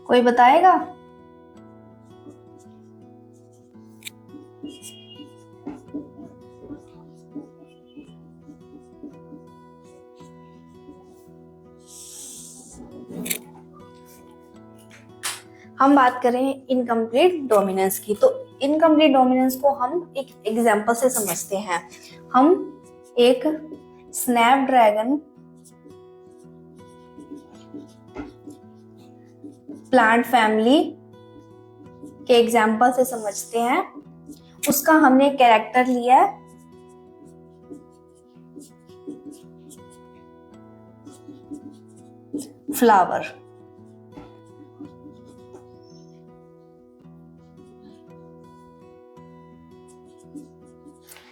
कोई बताएगा? हम बात करें इनकम्प्लीट डोमिनेंस की, तो इनकम्प्लीट डोमिनेंस को हम एक एग्जांपल से समझते हैं। हम एक स्नैपड्रैगन प्लांट फैमिली के एग्जांपल से समझते हैं। उसका हमने कैरेक्टर लिया है फ्लावर।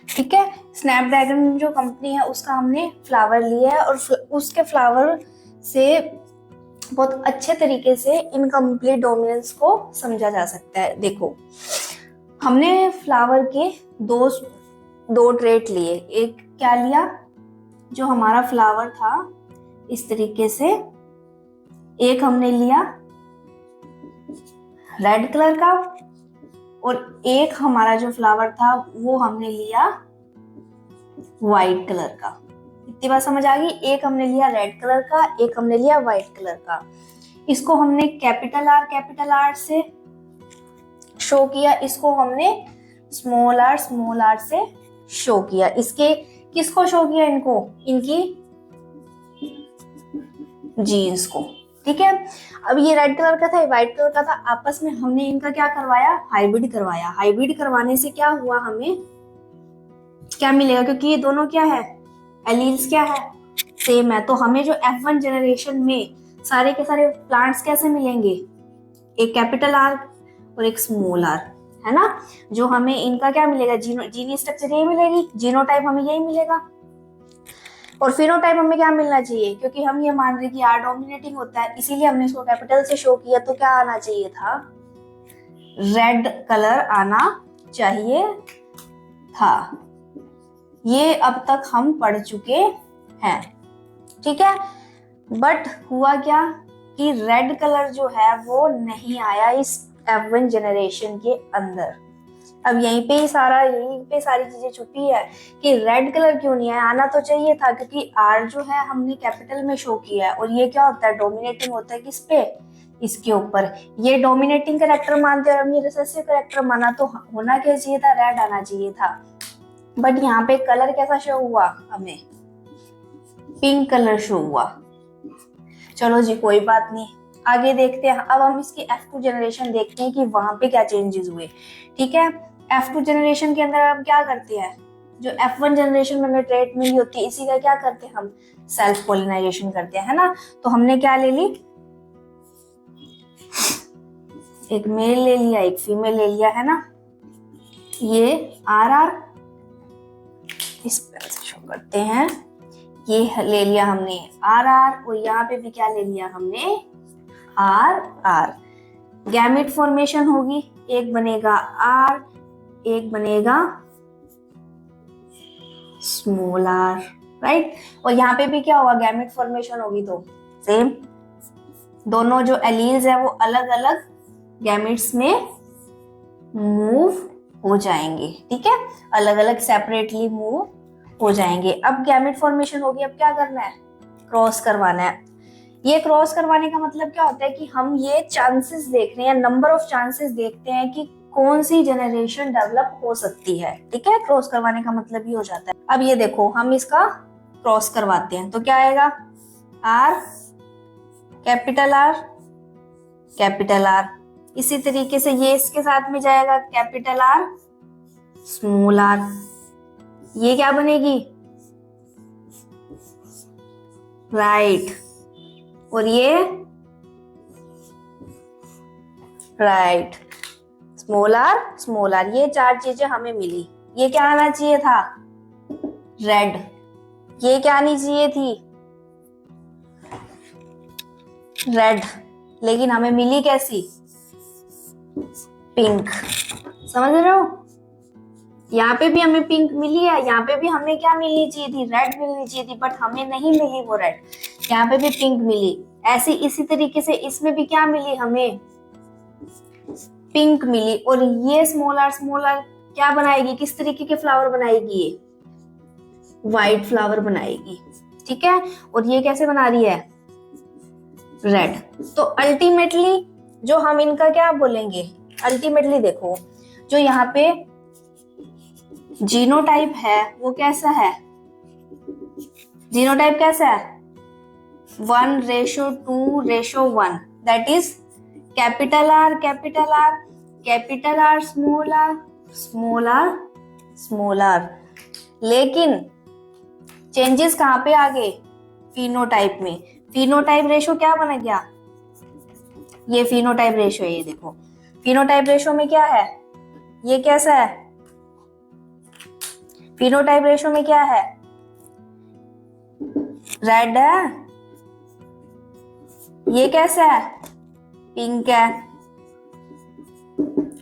ठीक है, स्नैपड्रैगन जो कंपनी है उसका हमने फ्लावर लिया है और उसके फ्लावर से बहुत अच्छे तरीके से इनकम्प्लीट डोमिनेंस को समझा जा सकता है। देखो, हमने फ्लावर के दो ट्रेट लिए। एक क्या लिया, जो हमारा फ्लावर था इस तरीके से, एक हमने लिया रेड कलर का और एक हमारा जो फ्लावर था वो हमने लिया व्हाइट कलर का। इतनी बात समझ आ गई? एक हमने लिया रेड कलर का, एक हमने लिया व्हाइट कलर का। इसको हमने कैपिटल आर से शो किया, इसको हमने स्मॉल आर से शो किया। इसके किसको शो किया? इनको, इनकी जीन्स को। ठीक है, अब ये रेड कलर का था, व्हाइट कलर का था, आपस में हमने इनका क्या करवाया? हाइब्रिड करवाया। हाइब्रिड करवाने से क्या हुआ, हमें क्या मिलेगा? क्योंकि ये दोनों क्या है, एलील्स क्या है, सेम है। तो हमें जो F1 जनरेशन में सारे के सारे प्लांट्स कैसे मिलेंगे? एक कैपिटल आर और एक स्मॉल आर, है ना। जो हमें इनका क्या मिलेगा? जीनी स्ट्रक्चर यही मिलेगी, जीनोटाइप हमें यही मिलेगा। और फिनोटाइप हमें क्या मिलना चाहिए? क्योंकि हम ये मान रहे कि आर डोमिनेटिंग होता है, इसीलिए हमने इसको कैपिटल से शो किया। तो क्या आना चाहिए था? रेड कलर आना चाहिए था। ये अब तक हम पढ़ चुके हैं। ठीक है, बट हुआ क्या कि रेड कलर जो है वो नहीं आया इस F1 जनरेशन के अंदर। अब यहीं पे सारी चीजें छुपी है कि रेड कलर क्यों नहीं आया। आना तो चाहिए था, क्योंकि आर जो है हमने कैपिटल में शो किया है और ये क्या होता है? डोमिनेटिंग होता है किस पे? इसके ऊपर। ये डोमिनेटिंग कैरेक्टर मानते हैं और हम ये रिसेसिव कैरेक्टर माना, तो होना क्या चाहिए था? रेड आना चाहिए था। बट यहाँ पे कलर कैसा शो हुआ? हमें पिंक कलर शो हुआ। चलो जी, कोई बात नहीं, आगे देखते हैं। अब हम इसकी F2 जनरेशन देखते हैं कि वहां पे क्या चेंजेस हुए। ठीक है, F2 जनरेशन के अंदर हम क्या करते हैं? जो F1 जनरेशन में हमें ट्रेट मिली होती है, इसी का क्या करते हैं हम? सेल्फ पोलिनाइजेशन करते हैं, है ना। तो हमने क्या ले ली? एक मेल ले लिया, एक फीमेल ले लिया, है ना। ये आर इस पेन से शो करते हैं। ये ले लिया हमने आर और यहाँ पे भी क्या ले लिया हमने? आर। गैमेट फॉर्मेशन होगी, एक बनेगा आर, एक बनेगा स्मॉल आर, राइट। और यहाँ पे भी क्या होगा? गैमेट फॉर्मेशन होगी, तो सेम दोनों जो एलील्स है वो अलग अलग गैमेट्स में मूव हो जाएंगे। ठीक है, अलग अलग सेपरेटली मूव हो जाएंगे। अब गैमेट फॉर्मेशन होगी, अब क्या करना है? क्रॉस करवाना है। ये क्रॉस करवाने का मतलब क्या होता है कि हम ये चांसेस देख रहे हैं, नंबर ऑफ चांसेस देखते हैं कि कौन सी जनरेशन डेवलप हो सकती है। ठीक है, क्रॉस करवाने का मतलब ये हो जाता है। अब ये देखो, हम इसका क्रॉस करवाते हैं तो क्या आएगा? Are capital are. इसी तरीके से ये इसके साथ में जाएगा, कैपिटल आर स्मॉल आर। ये क्या बनेगी? राइट। और ये राइट, स्मॉल आर। ये चार चीजें हमें मिली। ये क्या आना चाहिए था? रेड। ये क्या आनी चाहिए थी? रेड। लेकिन हमें मिली कैसी? पिंक। समझ रहे हो? यहाँ पे भी हमें पिंक मिली है, यहाँ पे भी हमें क्या मिलनी चाहिए थी? रेड मिलनी चाहिए थी, बट हमें नहीं मिली वो रेड। यहाँ पे भी पिंक मिली, ऐसे इसी तरीके से इसमें भी क्या मिली हमें, पिंक मिली। और ये स्मॉल आर क्या बनाएगी, किस तरीके के फ्लावर बनाएगी, ये व्हाइट फ्लावर बनाएगी, ठीक है। और ये कैसे बना रही है, रेड। तो अल्टीमेटली जो हम इनका क्या बोलेंगे, अल्टीमेटली देखो जो यहाँ पे जीनोटाइप है वो कैसा है, जीनोटाइप कैसा है, 1:2:1, that is capital r capital r capital r small r small r small r. लेकिन चेंजेस कहां पे आ गए, फिनोटाइप में। फिनोटाइप रेशो क्या बन गया, ये फिनोटाइप रेशो है, ये देखो फिनोटाइप रेशो में क्या है, ये कैसा है, फिनोटाइप रेशो में क्या है, रेड है, ये कैसा है, पिंक है,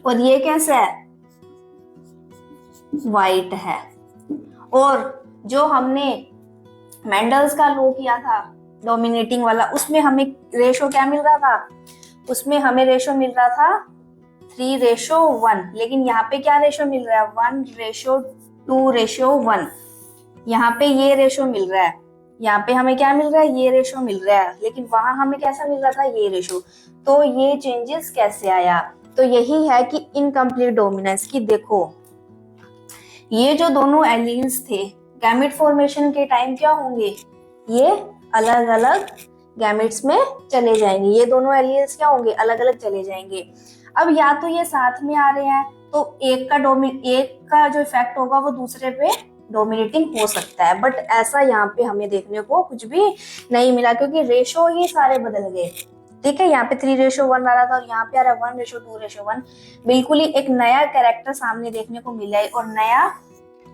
और ये कैसा है, व्हाइट है। और जो हमने मेंडल्स का लॉ किया था डोमिनेटिंग वाला, उसमें हमें रेशो क्या मिल रहा था, उसमें हमें रेशो मिल रहा था 3:1, लेकिन यहाँ पे क्या रेशो मिल रहा है, 1:2:1। यहाँ पे ये रेशो मिल रहा है, यहाँ पे हमें क्या मिल रहा है, ये रेशो मिल रहा है, लेकिन वहां हमें कैसा मिल रहा था, ये रेशो। तो ये चेंजेस कैसे आया, तो यही है कि इनकम्प्लीट डोमिनेंस की। देखो ये जो दोनों एलील्स थे गैमेट फॉर्मेशन के टाइम क्या होंगे, ये अलग अलग गैमेट्स में चले जाएंगे, ये दोनों एलील्स क्या होंगे, अलग अलग चले जाएंगे। अब या तो ये साथ में आ रहे हैं तो एक का जो इफेक्ट होगा वो दूसरे पे डोमिनेटिंग हो सकता है, बट ऐसा यहाँ पे हमें देखने को कुछ भी नहीं मिला, क्योंकि रेशो ही सारे बदल गए, ठीक है। यहाँ पे 3:1 आ रहा था और यहाँ पे आ रहा है 1:2:1। बिल्कुल ही एक नया कैरेक्टर सामने देखने को मिला है और नया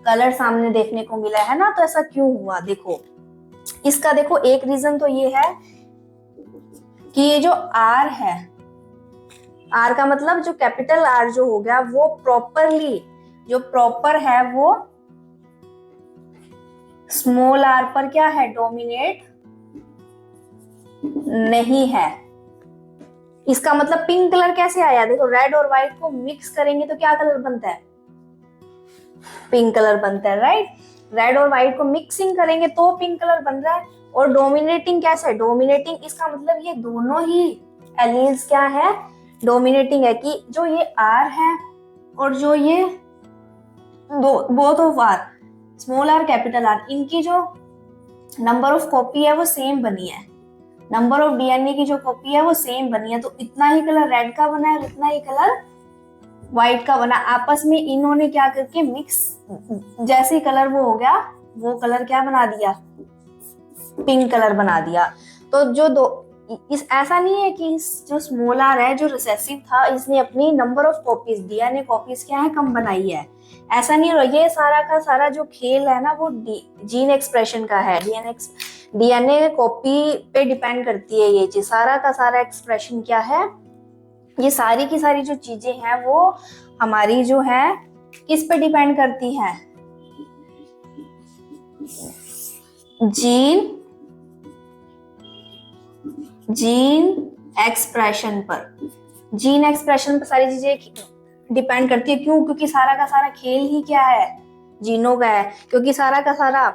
कलर सामने देखने को मिला है ना। तो ऐसा क्यों हुआ, देखो इसका देखो एक रीजन तो ये है कि ये जो आर है, आर का मतलब जो कैपिटल आर जो हो गया वो प्रॉपरली जो प्रॉपर है वो स्मॉल आर पर क्या है, डोमिनेट नहीं है। इसका मतलब पिंक कलर कैसे आया, देखो रेड और व्हाइट को मिक्स करेंगे तो क्या कलर बनता है, पिंक कलर बनता है, राइट। रेड और व्हाइट को मिक्सिंग करेंगे तो पिंक कलर बन रहा है। और डोमिनेटिंग कैसा है, डोमिनेटिंग इसका मतलब ये दोनों ही एलील्स क्या है, डोमिनेटिंग है। कि जो ये आर है और जो ये both of r, small r capital r, इनकी जो नंबर ऑफ कॉपी है वो सेम बनी है, नंबर ऑफ डीएनए की जो कॉपी है वो सेम बनी है। तो इतना ही कलर रेड का बना है और इतना ही कलर व्हाइट का बना। आपस में इन्होंने क्या करके मिक्स, जैसे कलर वो हो गया वो कलर क्या बना दिया, पिंक कलर बना दिया। तो जो दो इस ऐसा नहीं है कि जो स्मॉल आर है जो रिसेसिव था इसने अपनी number of copies, DNA copies क्या है, कम बनाई है, ऐसा नहीं हो। ये सारा का सारा जो खेल है ना वो जीन एक्सप्रेशन का है, डीएनए कॉपी पे डिपेंड करती है ये चीज। सारा का सारा एक्सप्रेशन क्या है, ये सारी की सारी जो चीजें हैं वो हमारी जो है किस पे डिपेंड करती है, जीन एक्सप्रेशन पर। जीन एक्सप्रेशन पर सारी चीजें डिपेंड करती है। क्यों, क्योंकि सारा का सारा खेल ही क्या है, जीनों का है। क्योंकि सारा का सारा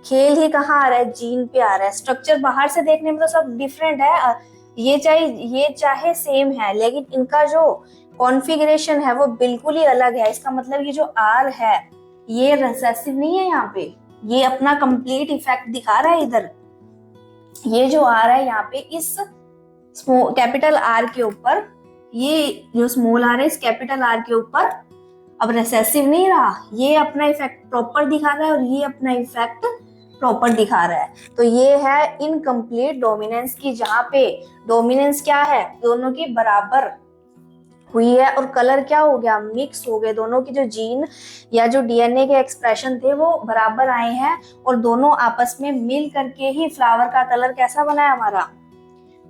खेल ही कहाँ आ रहा है, जीन पे आ रहा है। स्ट्रक्चर बाहर से देखने में तो सब डिफरेंट है, ये चाहे सेम है, लेकिन इनका जो कॉन्फ़िगरेशन है वो बिल्कुल ही अलग है। इसका मतलब ये जो आर है ये रिसेसिव नहीं है, यहाँ पे ये अपना कंप्लीट इफेक्ट दिखा रहा है इधर। ये जो आर है यहाँ पे इस कैपिटल आर के ऊपर, ये जो स्मॉल आर है इस कैपिटल आर के ऊपर अब रिसेसिव नहीं रहा, ये अपना इफेक्ट प्रॉपर दिखा रहा है और ये अपना इफेक्ट प्रॉपर दिखा रहा है। तो ये है इनकम्प्लीट डोमिनेंस की, जहां पे डोमिनेंस क्या है, दोनों की बराबर हुई है और कलर क्या हो गया, मिक्स हो गए। दोनों की जो जीन या जो डीएनए के एक्सप्रेशन थे वो बराबर आए हैं और दोनों आपस में मिल करके ही फ्लावर का कलर कैसा बना है, हमारा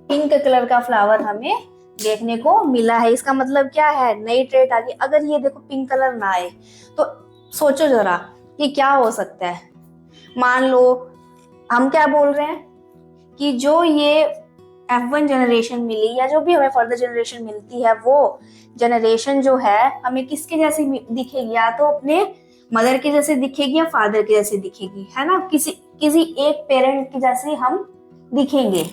पिंक कलर का फ्लावर हमें देखने को मिला है। इसका मतलब क्या है, नई ट्रेट आ गई। अगर ये देखो पिंक कलर ना आए तो सोचो जरा कि क्या हो सकता है। मान लो हम क्या बोल रहे हैं कि जो ये F1 जनरेशन मिली या जो भी हमें फर्दर जनरेशन मिलती है, वो जनरेशन जो है हमें किसके जैसी दिखेगी, या तो अपने मदर के जैसे दिखेगी या फादर के जैसे दिखेगी, है ना, किसी किसी एक पेरेंट के जैसे हम दिखेंगे,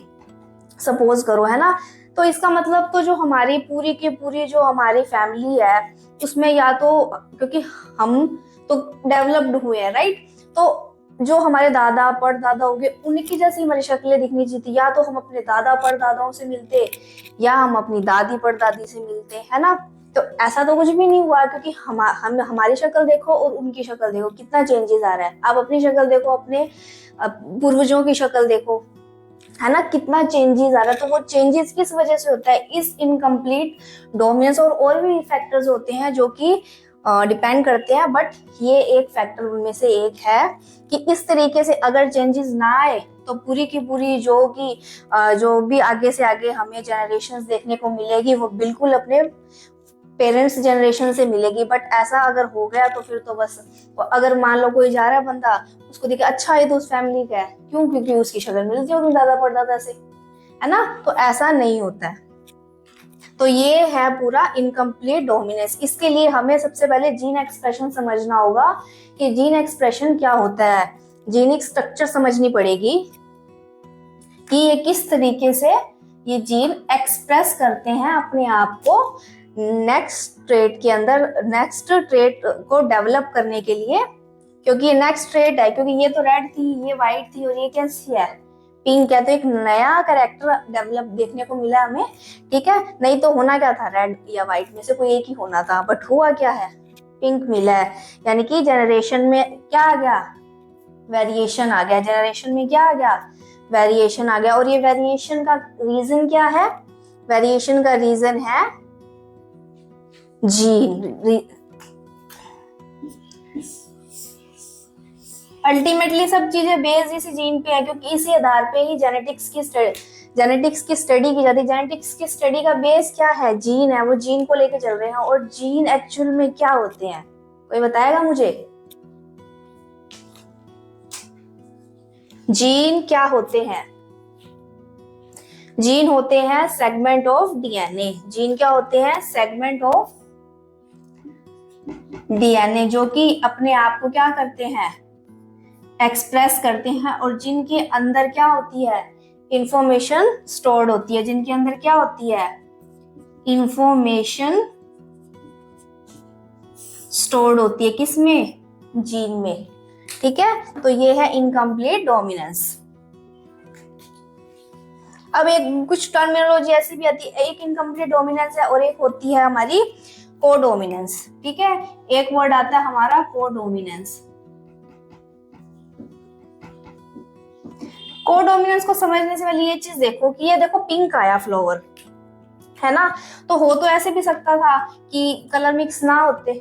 सपोज करो, है ना। तो इसका मतलब तो जो हमारी पूरी की पूरी जो हमारी फैमिली है उसमें, या तो क्योंकि हम तो डेवलप्ड हुए हैं, राइट, तो जो हमारे दादा परदादा हो गए उनकी जैसी हमारी शक्लें दिखनी चाहिए, या तो हम अपने दादा परदादाओं से मिलते या हम अपनी दादी परदादी से मिलते, है ना। तो ऐसा तो कुछ भी नहीं हुआ, क्योंकि हम हमारी शक्ल देखो और उनकी शक्ल देखो, कितना चेंजेस आ रहा है। आप अपनी शक्ल देखो, अपने पूर्वजों की शक्ल देखो, है ना, कितना चेंजेस आ रहा है। तो वो चेंजेस किस वजह से होता है, इस इनकम्प्लीट डोमिनेंस, और भी फैक्टर्स होते हैं जो कि डिपेंड करते हैं, बट ये एक फैक्टर उनमें से एक है कि इस तरीके से अगर चेंजेस ना आए तो पूरी की पूरी जो भी आगे से आगे हमें जनरेशंस देखने को मिलेगी वो बिल्कुल अपने पेरेंट्स जनरेशन से मिलेगी। बट ऐसा अगर हो गया तो फिर तो बस, अगर मान लो कोई जा रहा है बंदा, उसको देखे अच्छा ये तो उस फैमिली का है, क्यों, क्योंकि उसकी शक्ल मिलती है दादा परदादा से, है ना। तो ऐसा नहीं होता है। तो ये है पूरा इनकम्प्लीट डोमिनेंस। इसके लिए हमें सबसे पहले जीन एक्सप्रेशन समझना होगा कि जीन एक्सप्रेशन क्या होता है, जीनिक स्ट्रक्चर समझनी पड़ेगी कि ये किस तरीके से ये जीन एक्सप्रेस करते हैं अपने आप को नेक्स्ट ट्रेट के अंदर, नेक्स्ट ट्रेट को डेवलप करने के लिए। क्योंकि ये नेक्स्ट ट्रेट है, क्योंकि ये तो रेड थी, ये व्हाइट थी, और ये कैसी है, पिंक है, तो एक नया कैरेक्टर डेवलप देखने को मिला हमें, ठीक है। नहीं तो होना क्या था, रेड या व्हाइट में से कोई एक ही होना था, बट हुआ क्या है, पिंक मिला है। यानी कि जनरेशन में क्या आ गया, वेरिएशन आ गया, जनरेशन में क्या आ गया, वेरिएशन आ गया। और ये वेरिएशन का रीजन क्या है, वेरिएशन का रीजन है जीन। अल्टीमेटली सब चीजें बेस्ड इसी जीन पे है, क्योंकि इसी आधार पे ही जेनेटिक्स की स्टडी की जाती है। जेनेटिक्स की स्टडी का बेस क्या है, जीन है, वो जीन को लेके चल रहे हैं। और जीन एक्चुअल में क्या होते हैं, कोई बताएगा मुझे, जीन क्या होते हैं। जीन होते हैं सेगमेंट ऑफ डीएनए। जीन क्या होते हैं, सेगमेंट ऑफ डीएनए, जो कि अपने आप को क्या करते हैं, एक्सप्रेस करते हैं। और जिनके अंदर क्या होती है, इंफॉर्मेशन स्टोर्ड होती है। जिनके अंदर क्या होती है, इंफॉर्मेशन स्टोर्ड होती है, किसमें, जीन में, ठीक है। तो ये है इनकम्प्लीट डोमिनेंस। अब एक कुछ टर्मिनोलॉजी ऐसी भी आती है, एक इनकम्प्लीट डोमिनेंस है और एक होती है हमारी कोडोमिनेंस, ठीक है। एक वर्ड आता है हमारा कोडोमिनेंस। कोडोमिनेंस को समझने से पहले ये चीज देखो कि ये देखो पिंक आया फ्लावर, है ना। तो हो तो ऐसे भी सकता था कि कलर मिक्स ना होते।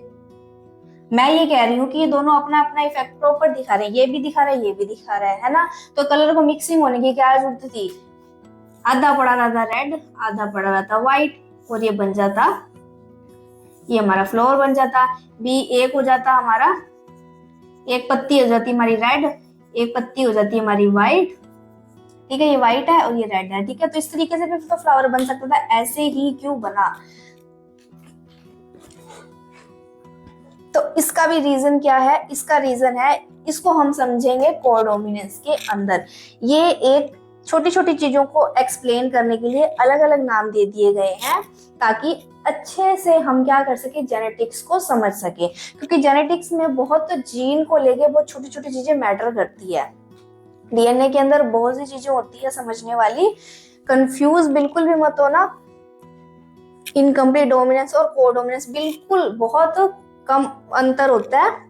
मैं ये कह रही हूँ कि ये दोनों अपना अपना इफेक्ट प्रॉपर दिखा रहे हैं, ये भी दिखा रहा है, ये भी दिखा रहा है ना। तो कलर को मिक्सिंग होने की क्या जरूरत थी, आधा पड़ा रहता रेड, आधा पड़ा रहता व्हाइट, और ये बन जाता, ये हमारा फ्लावर बन जाता। बी एक हो जाता हमारा, एक पत्ती हो जाती हमारी रेड, एक पत्ती हो जाती है हमारी व्हाइट, ठीक है। ये व्हाइट है और ये रेड है, ठीक है। तो इस तरीके से भी तो फ्लावर बन सकता था, ऐसे ही क्यों बना। तो इसका भी रीजन क्या है, इसका रीजन है, इसको हम समझेंगे कोडोमिनेंस के अंदर। ये एक छोटी छोटी चीजों को एक्सप्लेन करने के लिए अलग अलग नाम दे दिए गए हैं, ताकि अच्छे से हम क्या कर सके, जेनेटिक्स को समझ सके। क्योंकि जेनेटिक्स में बहुत जीन को लेके बहुत छोटी छोटी चीजें मैटर करती है। डीएनए के अंदर बहुत सी चीजें होती है समझने वाली, कंफ्यूज बिल्कुल भी मत होना। इनकम्प्लीट डोमिनेंस और कोडोमिनेंस बिल्कुल बहुत कम अंतर होता है।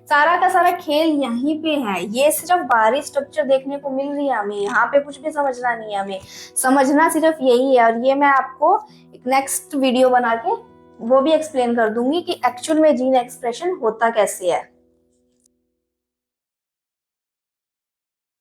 सारा का सारा खेल यहीं पे है। ये सिर्फ बाहरी स्ट्रक्चर देखने को मिल रही है हमें, यहाँ पे कुछ भी समझना नहीं है हमें, समझना सिर्फ यही है। और ये मैं आपको एक नेक्स्ट वीडियो बना के वो भी एक्सप्लेन कर दूंगी कि एक्चुअल में जीन एक्सप्रेशन होता कैसे है।